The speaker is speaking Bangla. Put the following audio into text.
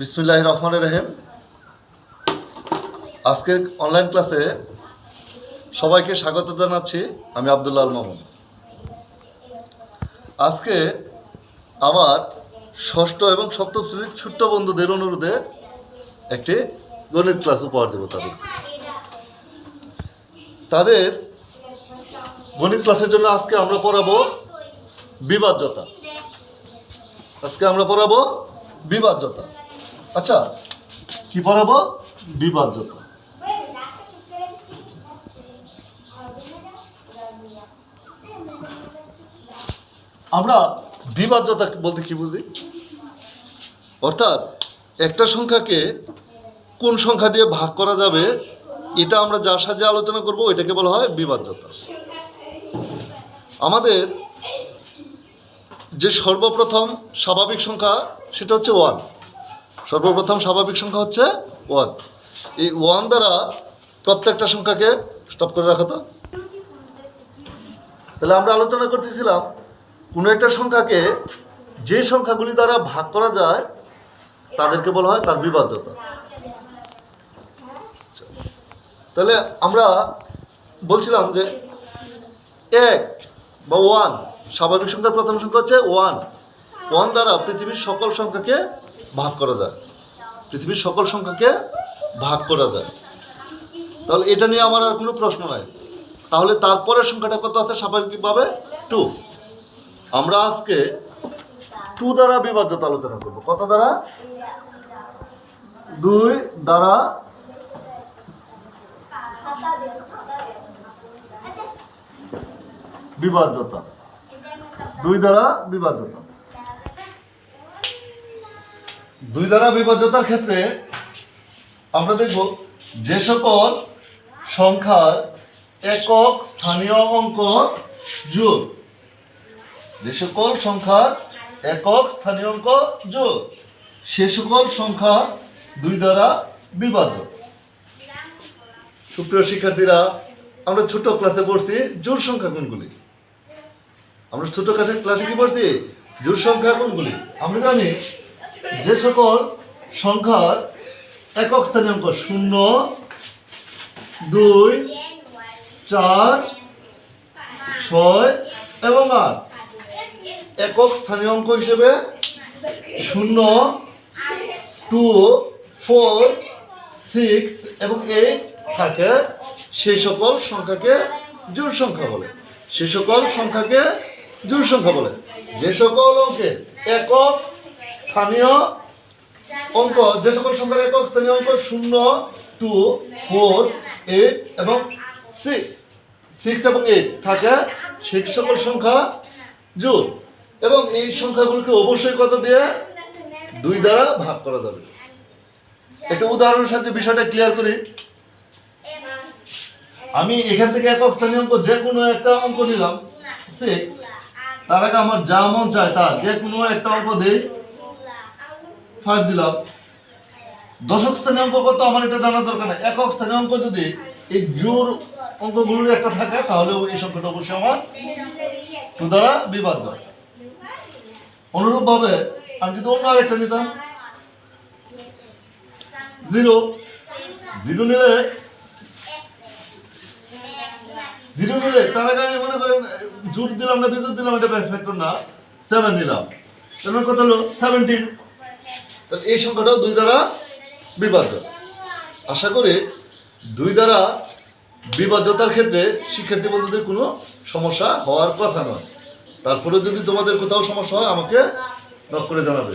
বিসমিল্লাহির রহমানির রহিম। আজকের অনলাইন ক্লাসে সবাইকে স্বাগত জানাচ্ছি। আমি আব্দুল্লাহ আল মামুন। আজকে আমার ষষ্ঠ এবং সপ্তম শ্রেণীর ছোট্ট বন্ধুদের অনুরোধে একটি গণিত ক্লাস উপহার দেব তাদের গণিত ক্লাসের জন্য আজকে আমরা পড়াবো বিভাজ্যতা। আচ্ছা, কি পড়াবো? বিভাজ্যতা। আমরা বিভাজ্যতা বলতে কি বুঝি? অর্থাৎ একটা সংখ্যাকে কোন সংখ্যা দিয়ে ভাগ করা যাবে, এটা আমরা যার সাথে আলোচনা করব ওইটাকে বলা হয় বিভাজ্যতা। আমাদের যে সর্বপ্রথম স্বাভাবিক সংখ্যা সেটা হচ্ছে 1। সর্বপ্রথম স্বাভাবিক সংখ্যা হচ্ছে 1। এই 1 দ্বারা প্রত্যেকটা সংখ্যাকে স্টপ করে রাখা। তো তাহলে আমরা আলোচনা করতেছিলাম কোনো একটা সংখ্যাকে যে সংখ্যাগুলি দ্বারা ভাগ করা যায় তাদেরকে বলা হয় তার বিভাজ্যতা। তাহলে আমরা বলছিলাম যে 1 বা 1 স্বাভাবিক সংখ্যার প্রথম সংখ্যা হচ্ছে 1। 1 দ্বারা পৃথিবীর সকল সংখ্যাকে ভাগ করা যায়। তাহলে এটা নিয়ে আমার আর কোনো প্রশ্ন নাই। তাহলে তারপরের সংখ্যাটা কত আছে স্বাভাবিকভাবে? 2। আমরা আজকে 2 দ্বারা বিভাজ্যতা আলোচনা করব। কত দ্বারা? 2 দ্বারা বিভাজ্যতা। 2 দ্বারা বিভাজ্যতার ক্ষেত্রে আমরা দেখব যে সকল সংখ্যার একক স্থানীয় অঙ্ক যোগ, সে সকল সংখ্যা 2 দ্বারা বিভাজ্য। সুপ্রিয় শিক্ষার্থীরা, আমরা ছোট ক্লাসে পড়ছি জোড় সংখ্যা কোনগুলি। জোড় সংখ্যা কোনগুলি? আমরা জানি যে সকল সংখ্যার একক স্থানীয় অঙ্ক 0, 2, 4, 6 এবং 8। একক স্থানীয় অঙ্ক হিসেবে 0, 2, 4, 6 এবং 8 থাকে। সেই সকল সংখ্যাকে জোড় সংখ্যা বলে। যে সকল অঙ্কের একক স্থানীয় অঙ্ক, যে সকল সংখ্যার একক স্থানীয় অঙ্ক 0, 2, 4, 8 এবং 6 এবং 8 থাকে, সেই সকল সংখ্যা জোড়। এবং এই সংখ্যাগুলোকে অবশ্যই কত দিয়ে? 2 দ্বারা ভাগ করা যাবে। একটা উদাহরণের সাথে বিষয়টা ক্লিয়ার করি। আমি এখান থেকে একক স্থানীয় অঙ্ক যে কোনো একটা অঙ্ক নিলাম 6। তার আগে আমার যা মন চায় তা যে কোনো একটা অঙ্ক দিই, 5 দিলাম। দশক স্থানীয় অঙ্ক কত আমার এটা জানার দরকার নেই। একক স্থানীয় অঙ্ক যদি এই জোড় অঙ্কগুলোর একটা থাকে তাহলে এই সংখ্যাটা অবশ্যই আমার 2 দ্বারা বিভাজ্য। অনুরূপভাবে আমি যদি অন্য আরেকটা নিতাম 0 নিলে তার আগে আমি মনে করেন জোড় দিলাম না বিজোড় দিলাম, এটা ফ্যাক্টর না, 7 দিলাম। তাহলে কত হলো? 17। তাহলে এই সংখ্যাটাও 2 দ্বারা বিভাজ্য। আশা করি 2 দ্বারা বিভাজ্যতার ক্ষেত্রে শিক্ষার্থী বন্ধুদের কোনো সমস্যা হওয়ার কথা নয়। তারপরে যদি তোমাদের কোথাও সমস্যা হয় আমাকে নক করে জানাবে।